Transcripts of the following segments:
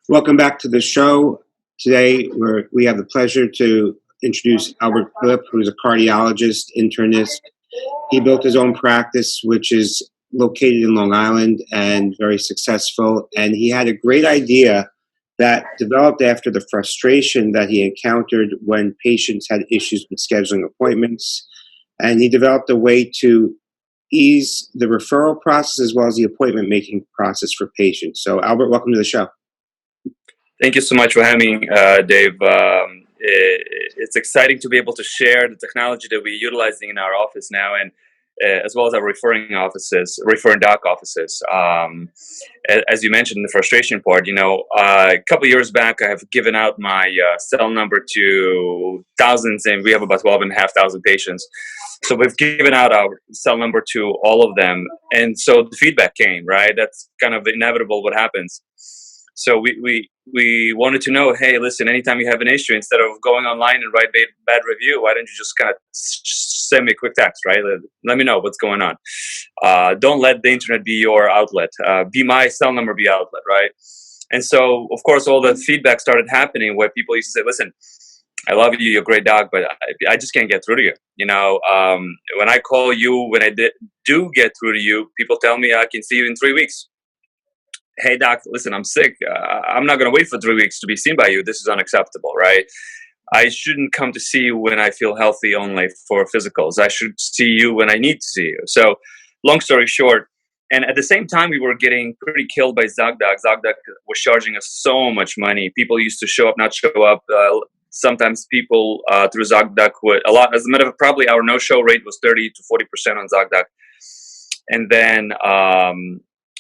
Welcome back to the show. Today, we have the pleasure to introduce Albert Pilip, who is a cardiologist, internist. He built his own practice, which is located in Long Island and very successful. And he had a great idea that developed after the frustration that he encountered when patients had issues with scheduling appointments. And he developed a way to ease the referral process as well as the appointment making process for patients. So, Albert, welcome to the show. Thank you so much for having me, Dave. It's exciting to be able to share the technology that we're utilizing in our office now, and as well as our referring doc offices. As you mentioned, the frustration part. A couple of years back, I have given out my cell number to thousands, and we have about 12,500 patients. So we've given out our cell number to all of them, and so the feedback came. Right, that's kind of inevitable. What happens? So we wanted to know, hey, listen, anytime you have an issue, instead of going online and write bad review, why don't you just kind of send me a quick text, right? Let me know what's going on. Don't let the internet be your outlet. Be my cell number, be outlet, right? And so, of course, all the feedback started happening where people used to say, listen, I love you, you're a great doc, but I just can't get through to you. When I call you, when I do get through to you, people tell me I can see you in 3 weeks. Hey, doc, listen, I'm sick. I'm not going to wait for 3 weeks to be seen by you. This is unacceptable, right? I shouldn't come to see you when I feel healthy only for physicals. I should see you when I need to see you. So long story short, and at the same time, we were getting pretty killed by Zocdoc. Zocdoc was charging us so much money. People used to show up, not show up. Sometimes people through Zocdoc would, a lot, as a matter of fact, probably our no-show rate was 30 to 40% on Zocdoc. And then,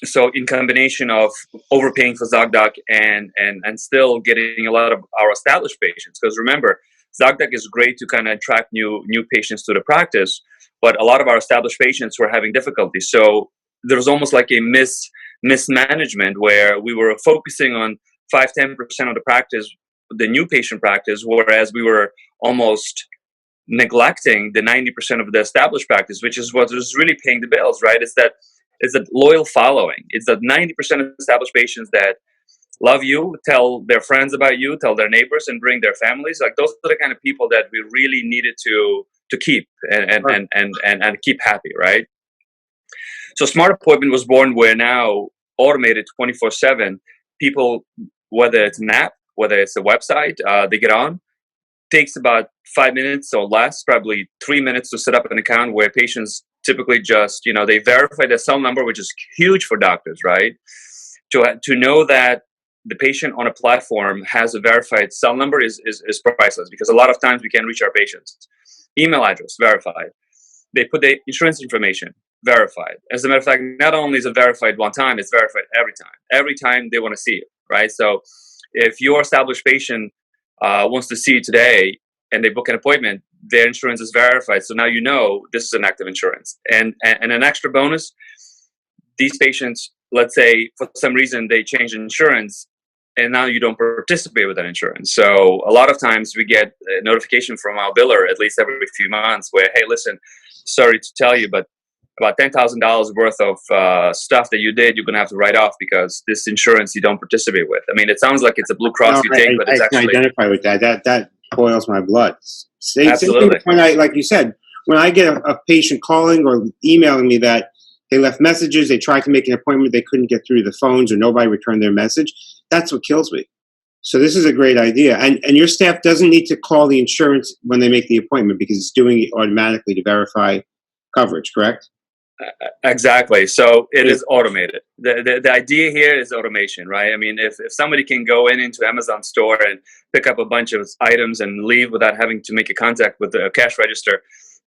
so in combination of overpaying for Zocdoc and still getting a lot of our established patients, because remember, Zocdoc is great to kind of attract new patients to the practice, but a lot of our established patients were having difficulty. So there was almost like a mismanagement where we were focusing on 5-10% of the practice, the new patient practice, whereas we were almost neglecting the 90% of the established practice, which is what was really paying the bills, right? It's a loyal following. It's that 90% of established patients that love you, tell their friends about you, tell their neighbors, and bring their families. Like those are the kind of people that we really needed to keep and keep happy, right? So Smart Appointment was born where now automated 24/7. People, whether it's an app, whether it's a website, they get on. Takes about 5 minutes or less, probably 3 minutes to set up an account where patients typically just, they verify their cell number, which is huge for doctors, right? To know that the patient on a platform has a verified cell number is priceless, because a lot of times we can't reach our patients. Email address, verified. They put the insurance information, verified. As a matter of fact, not only is it verified one time, it's verified every time. Every time they want to see you, right? So if your established patient wants to see you today and they book an appointment, their insurance is verified. So now this is an active insurance. And an extra bonus, these patients, let's say for some reason they change insurance and now you don't participate with that insurance. So a lot of times we get a notification from our biller at least every few months where, hey, listen, sorry to tell you, but about $10,000 worth of stuff that you did, you're going to have to write off because this insurance you don't participate with. I mean, it sounds like it's a Blue Cross take, but it's I actually... can identify with that. That boils my blood. Absolutely. When like you said, when I get a patient calling or emailing me that they left messages, they tried to make an appointment, they couldn't get through the phones or nobody returned their message, that's what kills me. So this is a great idea. And your staff doesn't need to call the insurance when they make the appointment because it's doing it automatically to verify coverage, correct? Exactly. So it is automated. The idea here is automation, right? I mean, if somebody can go into Amazon store and pick up a bunch of items and leave without having to make a contact with the cash register,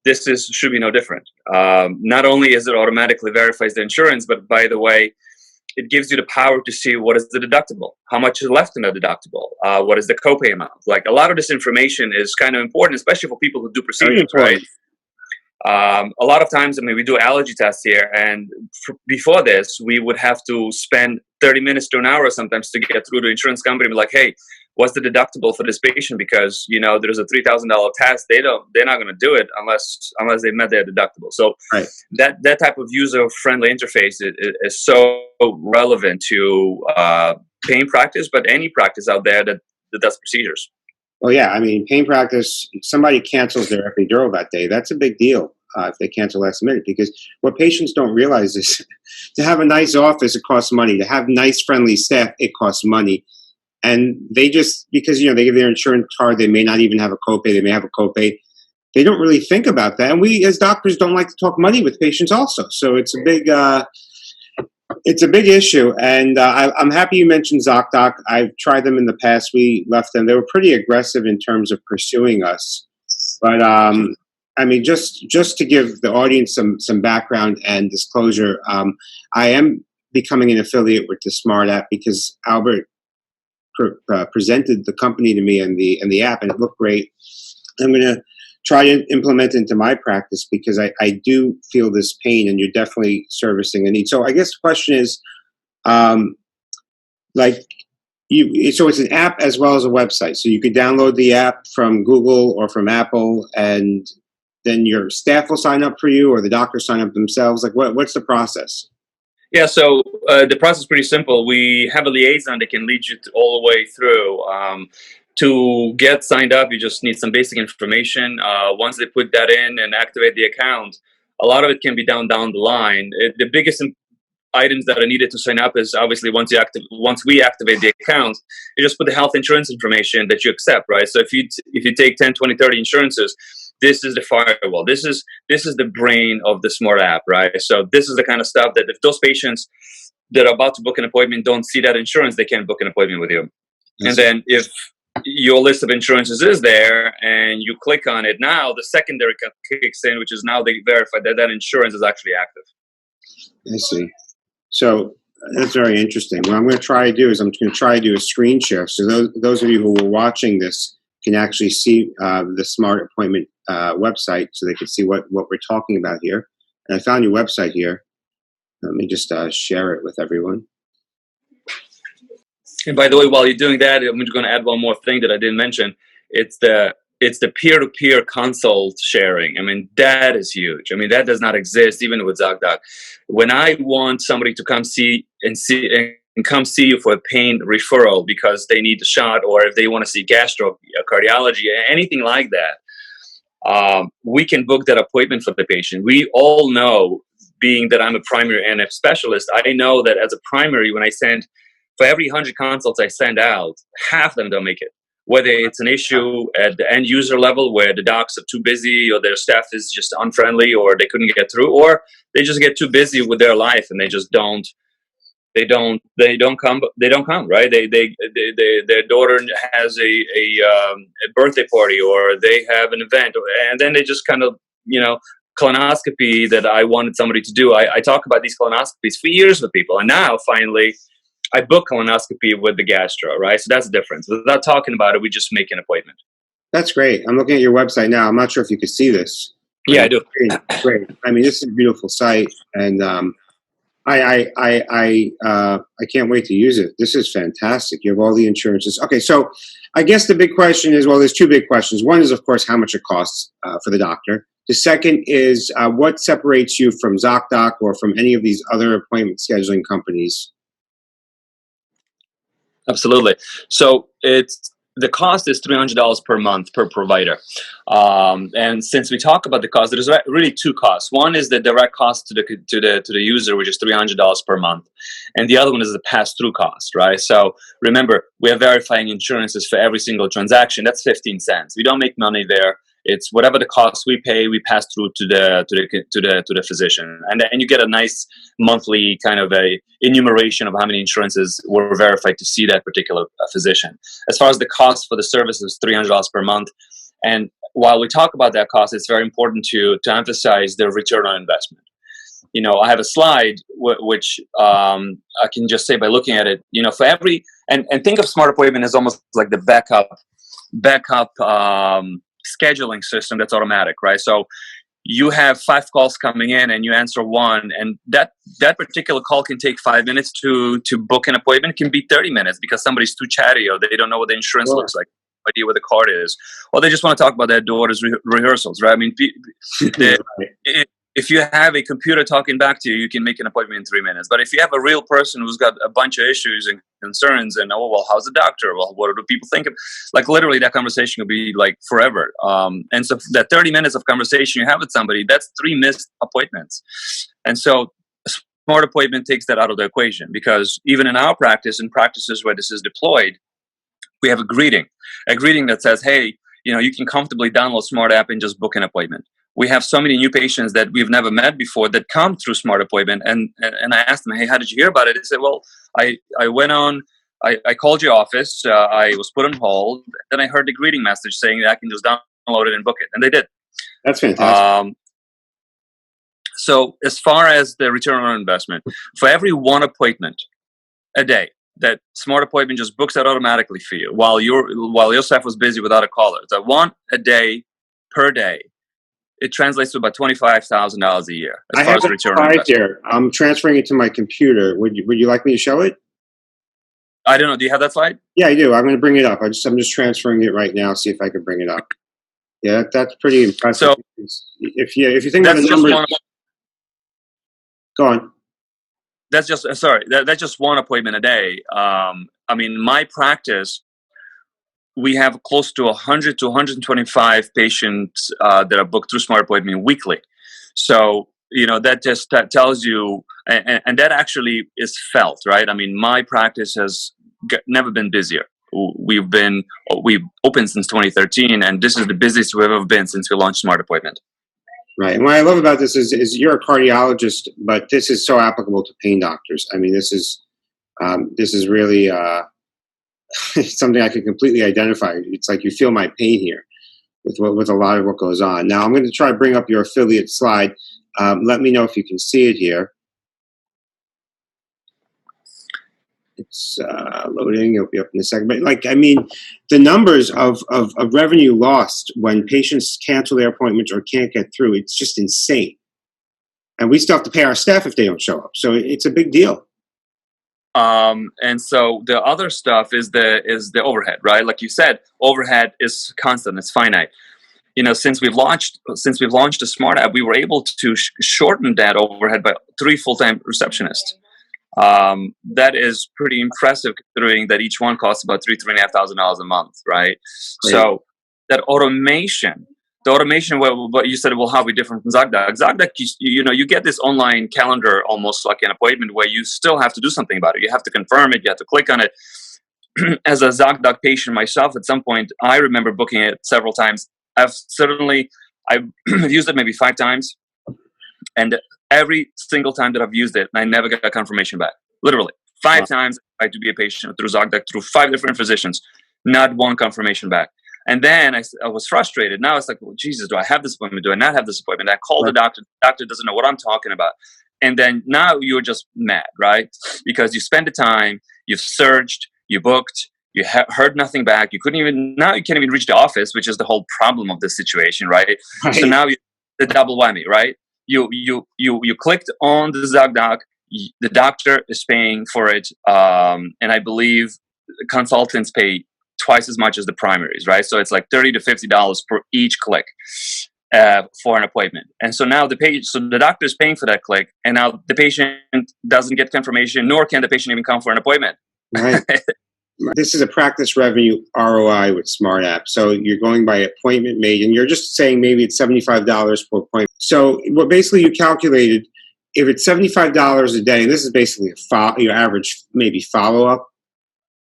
should be no different. Not only is it automatically verifies the insurance, but by the way, it gives you the power to see what is the deductible, how much is left in the deductible, what is the copay amount. Like a lot of this information is kind of important, especially for people who do procedures, right? A lot of times, I mean, we do allergy tests here, and before this, we would have to spend 30 minutes to an hour sometimes to get through the insurance company and be like, hey, what's the deductible for this patient, because there's a $3,000 test. They're not going to do it unless they met their deductible. So Right. that type of user friendly interface is so relevant to pain practice, but any practice out there that does procedures. Well, yeah, I mean, pain practice, somebody cancels their epidural that day. That's a big deal if they cancel last minute, because what patients don't realize is to have a nice office, it costs money. To have nice, friendly staff, it costs money. And they just, because, they give their insurance card, they may not even have a copay. They may have a copay. They don't really think about that. And we, as doctors, don't like to talk money with patients also. So it's a big issue. And I'm happy you mentioned Zocdoc. I've tried them in the past. We left them. They were pretty aggressive in terms of pursuing us. But I mean, just to give the audience some background and disclosure, I am becoming an affiliate with the SmartAppt because Albert presented the company to me and the app, and it looked great. I'm going to try to implement into my practice because I do feel this pain, and you're definitely servicing a need. So I guess the question is, so it's an app as well as a website. So you could download the app from Google or from Apple, and then your staff will sign up for you, or the doctors sign up themselves. Like, what's the process? Yeah, so the process is pretty simple. We have a liaison that can lead you all the way through. To get signed up, you just need some basic information. Once they put that in and activate the account, a lot of it can be down the line. The biggest items that are needed to sign up is obviously once we activate the account, you just put the health insurance information that you accept, right? So if you take 10, 20, 30 insurances, this is the firewall. This is the brain of the SmartAppt, right? So this is the kind of stuff that if those patients that are about to book an appointment don't see that insurance, they can't book an appointment with you. And then if your list of insurances is there and you click on it, now the secondary kicks in, which is now they verify that insurance is actually active. I see. So that's very interesting. What I'm going to try to do is I'm going to try to do a screen share. So those of you who were watching this can actually see the Smart Appointment website, so they can see what we're talking about here. And I found your website here. Let me just share it with everyone. And by the way, while you're doing that, I'm just going to add one more thing that I didn't mention. It's the peer-to-peer consult sharing. I mean, that is huge. I mean, that does not exist even with Zocdoc. When I want somebody to come see you for a pain referral because they need a shot, or if they want to see gastro, cardiology, anything like that, we can book that appointment for the patient. We all know, being that I'm a primary NF specialist, I know that as a primary, for every 100 consults I send out, half of them don't make it. Whether it's an issue at the end user level where the docs are too busy, or their staff is just unfriendly, or they couldn't get through, or they just get too busy with their life and they just don't come, right? Their daughter has a birthday party, or they have an event, and then they just kind of, colonoscopy that I wanted somebody to do. I talk about these colonoscopies for years with people, and now finally I book colonoscopy with the gastro, right? So that's the difference. Without talking about it, we just make an appointment. That's great. I'm looking at your website now. I'm not sure if you can see this. Yeah, I do. Great. I mean, this is a beautiful site, and I can't wait to use it. This is fantastic. You have all the insurances. Okay, so I guess the big question is, well, there's two big questions. One is, of course, how much it costs for the doctor. The second is what separates you from Zocdoc or from any of these other appointment scheduling companies? Absolutely. So the cost is $300 per month per provider. And since we talk about the cost, there's really two costs. One is the direct cost to the user, which is $300 per month, and the other one is the pass-through cost, right? So remember, we are verifying insurances for every single transaction. That's 15 cents. We don't make money there. It's whatever the cost we pay, we pass through to the physician, and then you get a nice monthly kind of a enumeration of how many insurances were verified to see that particular physician. As far as the cost for the service is $300 per month, and while we talk about that cost, it's very important to emphasize the return on investment. I have a slide which I can just say by looking at it. For every and think of Smart Appointment as almost like the backup scheduling system that's automatic, right? So you have 5 calls coming in and you answer one, and that particular call can take 5 minutes to book an appointment. It can be 30 minutes because somebody's too chatty, or they don't know what the insurance looks like, no idea what the card is, or they just want to talk about their daughter's rehearsals, right? I mean, if you have a computer talking back to you, you can make an appointment in 3 minutes. But if you have a real person who's got a bunch of issues and concerns, and how's the doctor? Well, what do people think of? Like, literally, that conversation will be like forever. And so that 30 minutes of conversation you have with somebody, that's 3 missed appointments. And so a smart appointment takes that out of the equation, because even in our practice, in practices where this is deployed, we have a greeting that says, hey, you can comfortably download SmartAppt and just book an appointment. We have so many new patients that we've never met before that come through Smart Appointment, and I asked them, hey, how did you hear about it? They said, well, I went on, I called your office, I was put on hold, then I heard the greeting message saying that I can just download it and book it, and they did. That's fantastic. So as far as the return on investment, for every 1 appointment a day that Smart Appointment just books out automatically for you while your staff was busy without a caller, that 1 a day per day, it translates to about $25,000 a year as far as the return on investment. Here. I'm transferring it to my computer. Would you like me to show it? I don't know. Do you have that slide? Yeah, I do. I'm going to bring it up. I'm just transferring it right now. See if I can bring it up. Yeah, that's pretty impressive. So if you think about the numbers, go on. That's just that's just 1 appointment a day. I mean, my practice, we have close to 100 to 125 patients that are booked through Smart Appointment weekly. So, that tells you, and that actually is felt, right? I mean, my practice has never been busier. We've opened since 2013, and this is the busiest we've ever been since we launched Smart Appointment. Right. And what I love about this is you're a cardiologist, but this is so applicable to pain doctors. I mean, this is really something I can completely identify. It's like you feel my pain here with a lot of what goes on. Now, I'm going to try to bring up your affiliate slide. Let me know if you can see it here. It's loading. It'll be up in a second. But the numbers of revenue lost when patients cancel their appointments or can't get through, it's just insane. And we still have to pay our staff if they don't show up. So it's a big deal. And so the other stuff is the overhead, right? Like you said, overhead is constant. It's finite. Since we've launched the SmartAppt, we were able to shorten that overhead by 3 full-time receptionists. That is pretty impressive, considering that each one costs about $3,500 a month, right? Great. So that automation, what you said, well, how are we different from Zocdoc? Zocdoc, you get this online calendar, almost like an appointment, where you still have to do something about it. You have to confirm it. You have to click on it. As a Zocdoc patient myself, at some point, I remember booking it several times. I've used it maybe 5 times, and every single time that I've used it, I never got a confirmation back. Literally 5 times I tried to be a patient through Zocdoc, through 5 different physicians, not 1 confirmation back. And then I was frustrated. Now it's like, well, Jesus, do I have this appointment? Do I not have this appointment? I call the doctor. The doctor doesn't know what I'm talking about. And then now you're just mad, right? Because you spend the time, you've searched, you booked, you heard nothing back. You can't even reach the office, which is the whole problem of this situation, right? So now the double whammy, right? You clicked on the Zocdoc, the doctor is paying for it, and I believe consultants pay twice as much as the primaries, right? So it's like $30 to $50 per each click for an appointment. And so now the doctor is paying for that click, and now the patient doesn't get confirmation, nor can the patient even come for an appointment. Right. This is a practice revenue ROI with SmartAppt. So you're going by appointment made, and you're just saying maybe it's $75 per appointment. So what basically you calculated, if it's $75 a day, and this is basically your average maybe follow-up.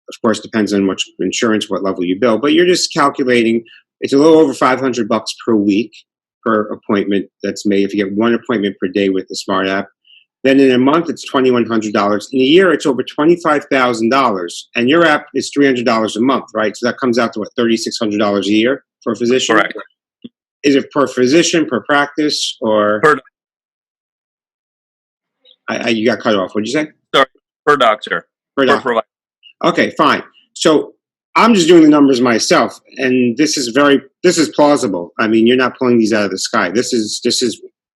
Of course, depends on what insurance, what level you bill, but you're just calculating it's a little over $500 per week per appointment that's made if you get 1 appointment per day with the SmartAppt. Then in a month, it's $2,100. In a year, it's over $25,000. And your app is $300 a month, right? So that comes out to what, $3,600 a year for a physician? Correct. Is it per physician, per practice, or? You got cut off. What did you say? Sorry, per doctor. Per provider. Okay, fine. So I'm just doing the numbers myself, and this is plausible. I mean, you're not pulling these out of the sky. This is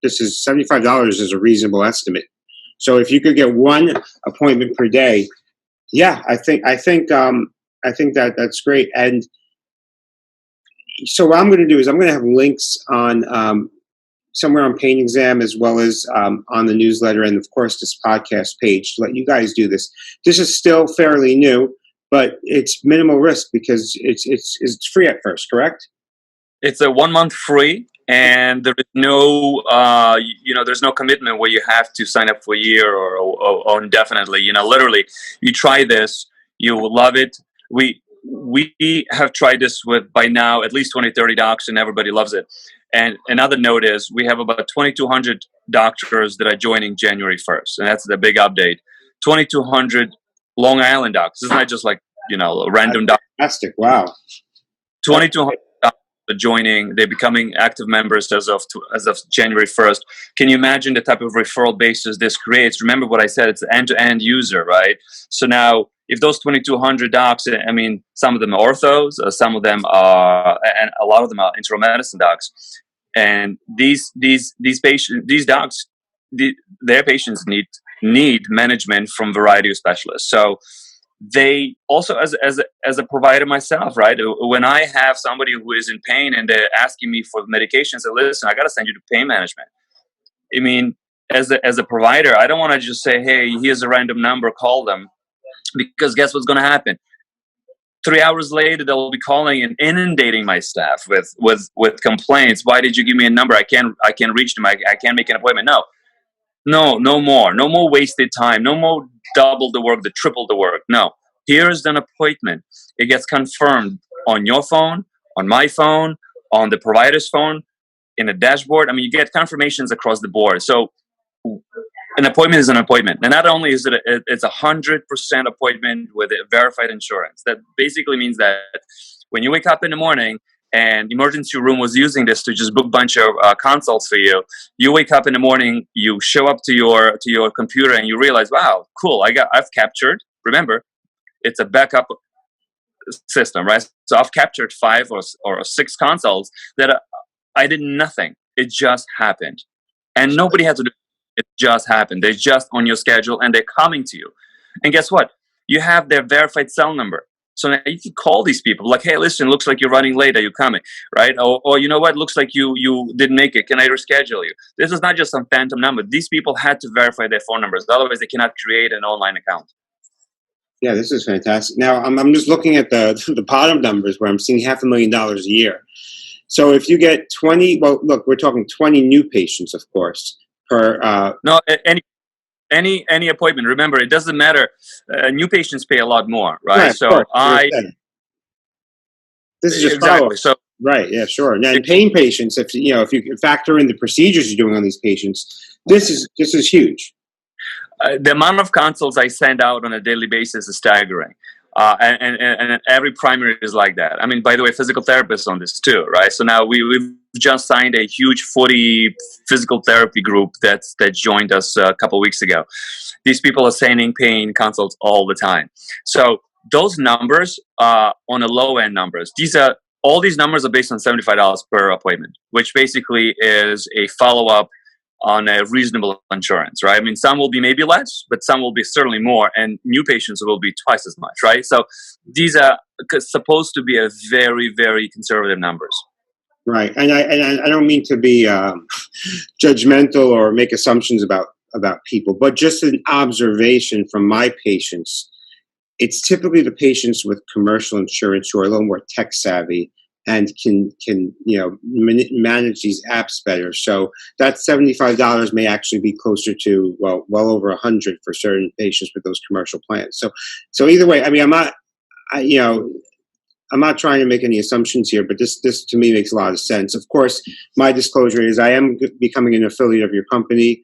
$75 is a reasonable estimate. So if you could get one appointment per day, yeah, I think that that's great. And so what I'm going to do is I'm going to have links on somewhere on PainExam, as well as on the newsletter, and of course this podcast page, to let you guys do this. This is still fairly new, but it's minimal risk because it's free at first, correct? It's a 1 month free, and there is no there's no commitment where you have to sign up for a year or indefinitely. Literally, you try this, you will love it. We have tried this with, by now, at least 20-30 docs, and everybody loves it. And another note is we have about 2,200 doctors that are joining January 1st, and that's the big update. 2,200 Long Island docs. It's not just like a random doc. Fantastic! Wow. 2,200 docs are joining. They're becoming active members as of January 1st. Can you imagine the type of referral basis this creates? Remember what I said, it's an end-to-end user, right? So now, if those 2,200 docs, I mean, some of them are orthos, some of them are, and a lot of them are internal medicine docs, and these docs, their patients need management from a variety of specialists. So they also, as a provider myself, right? When I have somebody who is in pain and they're asking me for medications, I say, listen, I got to send you to pain management. I mean, as a provider, I don't want to just say, hey, here's a random number, call them, because guess what's going to happen? 3 hours later, they'll be calling and inundating my staff with complaints. Why did you give me a number? I can't reach them. I can't make an appointment. No more wasted time. No more double the work, the triple the work. No, here's an appointment. It gets confirmed on your phone, on my phone, on the provider's phone, in a dashboard. I mean, you get confirmations across the board. So an appointment is an appointment. And not only is it's 100% appointment with a verified insurance. That basically means that when you wake up in the morning and the emergency room was using this to just book a bunch of consults for you, you wake up in the morning, you show up to your computer and you realize, wow, cool, I've captured, remember, it's a backup system, right? So I've captured 5 or 6 consults that I did nothing. It just happened. And nobody had to do it. It just happened. They're just on your schedule and they're coming to you. And guess what? You have their verified cell number. So now you can call these people like, hey, listen, looks like you're running late. Are you coming? Right? Or you know what? Looks like you didn't make it. Can I reschedule you? This is not just some phantom number. These people had to verify their phone numbers. Otherwise, they cannot create an online account. Yeah, this is fantastic. Now, I'm just looking at the bottom numbers where I'm seeing $500,000 a year. So if you get 20, well, look, we're talking 20 new patients, of course, per. No, any appointment. Remember, it doesn't matter. New patients pay a lot more, right? So this is just exactly. So right, yeah, sure. Now, in pain patients, if you factor in the procedures you're doing on these patients, this is huge. The amount of consults I send out on a daily basis is staggering. And every primary is like that. I mean, by the way, physical therapists on this too, right? So now we've just signed a huge 40 physical therapy group that joined us a couple of weeks ago. These people are sending pain consults all the time. So those numbers on the low end numbers. All these numbers are based on $75 per appointment, which basically is a follow-up on a reasonable insurance, right? I mean, some will be maybe less, but some will be certainly more, and new patients will be twice as much, right? So these are supposed to be a very, very conservative numbers. Right, and I don't mean to be judgmental or make assumptions about people, but just an observation from my patients. It's typically the patients with commercial insurance who are a little more tech savvy and can manage these apps better. So that $75 may actually be closer to well over $100 for certain patients with those commercial plans. So either way, I mean, I'm not trying to make any assumptions here, but this to me makes a lot of sense. Of course, my disclosure is I am becoming an affiliate of your company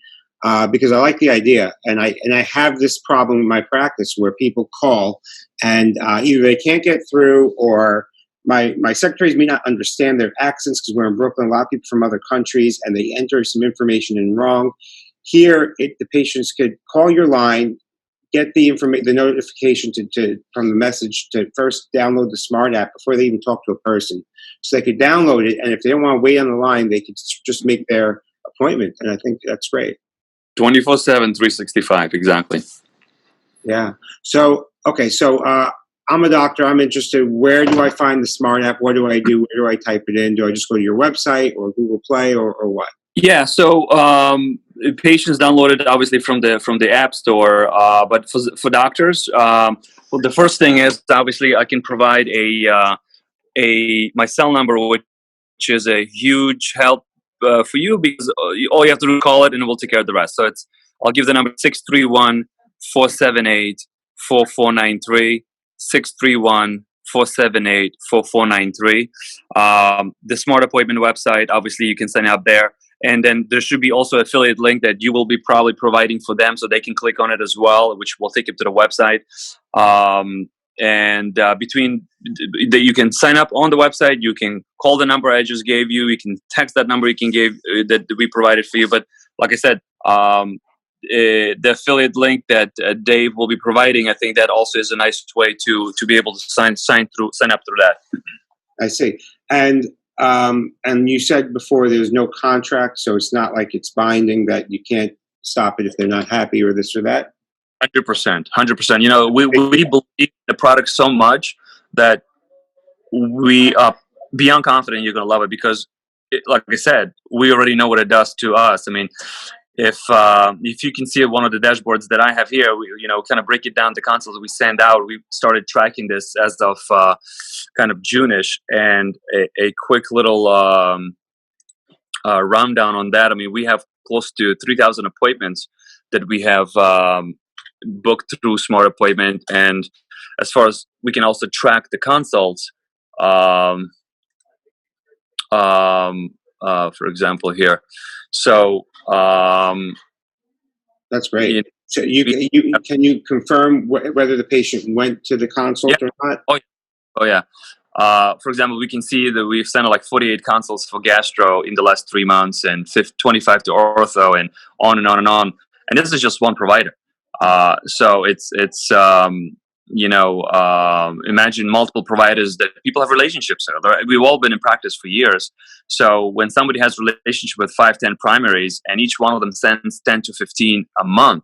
because I like the idea, and I have this problem in my practice where people call and either they can't get through or my secretaries may not understand their accents because we're in Brooklyn, a lot of people from other countries, and they enter some information in wrong. Here, the patients could call your line, get the information, the notification from the message to first download the SmartAppt before they even talk to a person, so they could download it. And if they don't want to wait on the line, they could just make their appointment. And I think that's great. 24/7, 365, exactly. Yeah. So okay. So I'm a doctor. I'm interested. Where do I find the SmartAppt? What do I do? Where do I type it in? Do I just go to your website or Google Play or what? Yeah, so patients download it obviously from the App Store, but for doctors, well, the first thing is obviously I can provide my cell number, which is a huge help for you, because all you have to do is call it and it will take care of the rest. So I'll give the number 631-478-4493, 631-478-4493. The Smart Appointment website, obviously you can sign up there. And then there should be also affiliate link that you will be probably providing for them, so they can click on it as well, which will take them to the website. You can sign up on the website. You can call the number I just gave you. You can text that number you can give that we provided for you. But like I said, the affiliate link that Dave will be providing, I think that also is a nice way to be able to sign up through that. I see. And you said before there's no contract, so it's not like it's binding that you can't stop it if they're not happy or this or that. 100%. You know, we believe the product so much that we are beyond confident you're going to love it, because, like I said, we already know what it does to us. I mean, if you can see one of the dashboards that I have here, we kind of break it down to consoles we send out. We started tracking this as of kind of June-ish, and a quick little rundown on that. I mean, we have close to 3,000 appointments that we have booked through Smart Appointment, and as far as we can also track the consults. For example, here. So that's great. So can you confirm whether the patient went to the consult or not? Oh yeah. For example, we can see that we've sent like 48 consults for gastro in the last 3 months, and 25 to ortho, and on and on and on. And this is just one provider. So it's imagine multiple providers that people have relationships with. We've all been in practice for years. So when somebody has a relationship with 5-10 primaries, and each one of them sends 10 to 15 a month,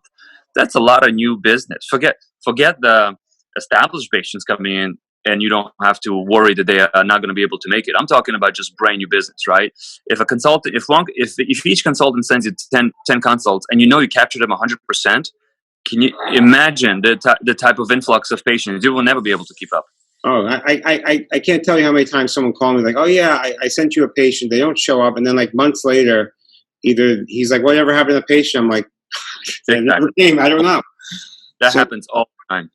that's a lot of new business. Forget the established patients coming in, and you don't have to worry that they are not going to be able to make it. I'm talking about just brand new business, right? If a consultant, if each consultant sends you 10 consults, and you capture them 100%, can you imagine the type of influx of patients? You will never be able to keep up. Oh, I can't tell you how many times someone called me like, oh yeah, I sent you a patient. They don't show up. And then like months later, either he's like, whatever happened to the patient? I'm like, they never came. I don't know. That happens all the time.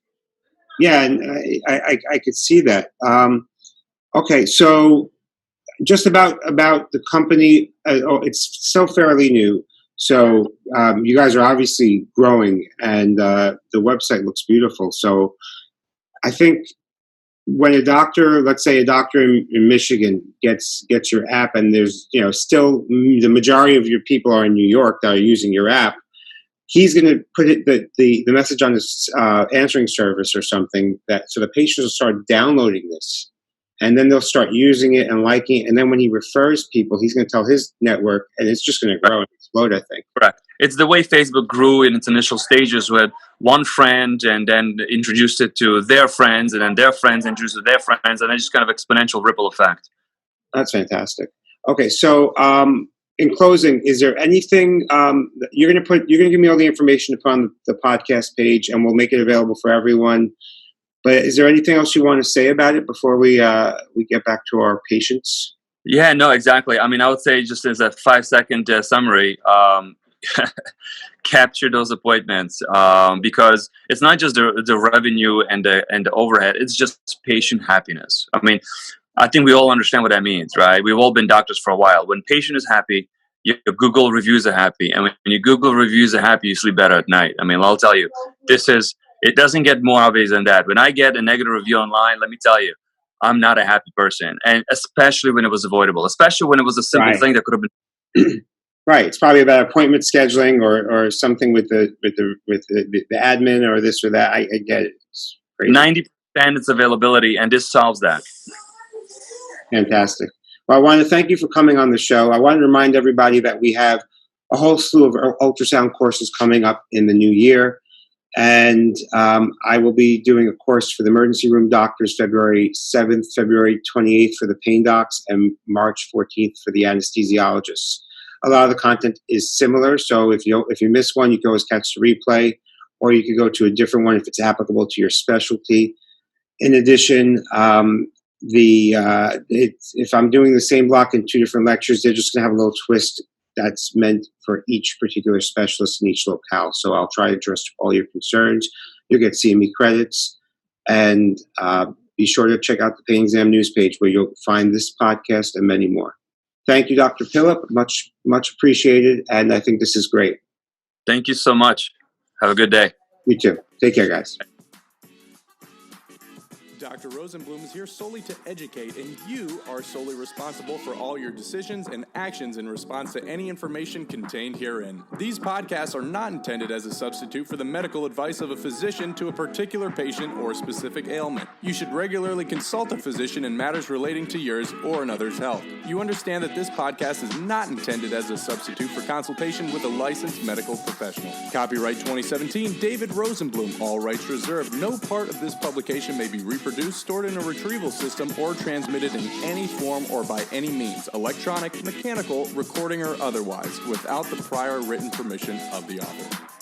Yeah, and I could see that. Okay, so just about the company, it's still fairly new. So you guys are obviously growing, and the website looks beautiful. So I think when a doctor, let's say a doctor in Michigan gets your app, and there's still the majority of your people are in New York that are using your app, he's going to put the message on his answering service or something, so the patients will start downloading this. And then they'll start using it and liking it. And then when he refers people, he's going to tell his network, and it's just going to grow and explode, I think. Correct. It's the way Facebook grew in its initial stages, with one friend and then introduced it to their friends, and then their friends introduced it to their friends, and then just kind of exponential ripple effect. That's fantastic. Okay, so in closing, is there anything you're going to give me all the information to put on the podcast page, and we'll make it available for everyone. But is there anything else you want to say about it before we get back to our patients? Yeah, no, exactly. I mean, I would say just as a 5-second summary, capture those appointments, because it's not just the revenue and the overhead. It's just patient happiness. I mean, I think we all understand what that means, right? We've all been doctors for a while. When patient is happy, your Google reviews are happy. And when your Google reviews are happy, you sleep better at night. I mean, I'll tell you, it doesn't get more obvious than that. When I get a negative review online, let me tell you, I'm not a happy person. And especially when it was avoidable, especially when it was a simple thing that could have been Right. It's probably about appointment scheduling or something with the admin or this or that. I get it. It's crazy. 90% its availability, and this solves that. Fantastic. Well, I want to thank you for coming on the show. I want to remind everybody that we have a whole slew of ultrasound courses coming up in the new year. And I will be doing a course for the emergency room doctors February 7th, February 28th for the pain docs, and March 14th for the anesthesiologists. A lot of the content is similar, so if you miss one, you can always catch the replay, or you can go to a different one if it's applicable to your specialty. In addition, if I'm doing the same block in two different lectures, they're just going to have a little twist that's meant for each particular specialist in each locale. So I'll try to address all your concerns. You'll get CME credits, and be sure to check out the PainExam news page where you'll find this podcast and many more. Thank you, Dr. Pilip. Much, much appreciated, and I think this is great. Thank you so much. Have a good day. You too. Take care, guys. Dr. Rosenblum is here solely to educate, and you are solely responsible for all your decisions and actions in response to any information contained herein. These podcasts are not intended as a substitute for the medical advice of a physician to a particular patient or specific ailment. You should regularly consult a physician in matters relating to yours or another's health. You understand that this podcast is not intended as a substitute for consultation with a licensed medical professional. Copyright 2017, David Rosenblum, all rights reserved. No part of this publication may be reproduced, stored in a retrieval system, or transmitted in any form or by any means, electronic, mechanical, recording, or otherwise, without the prior written permission of the author.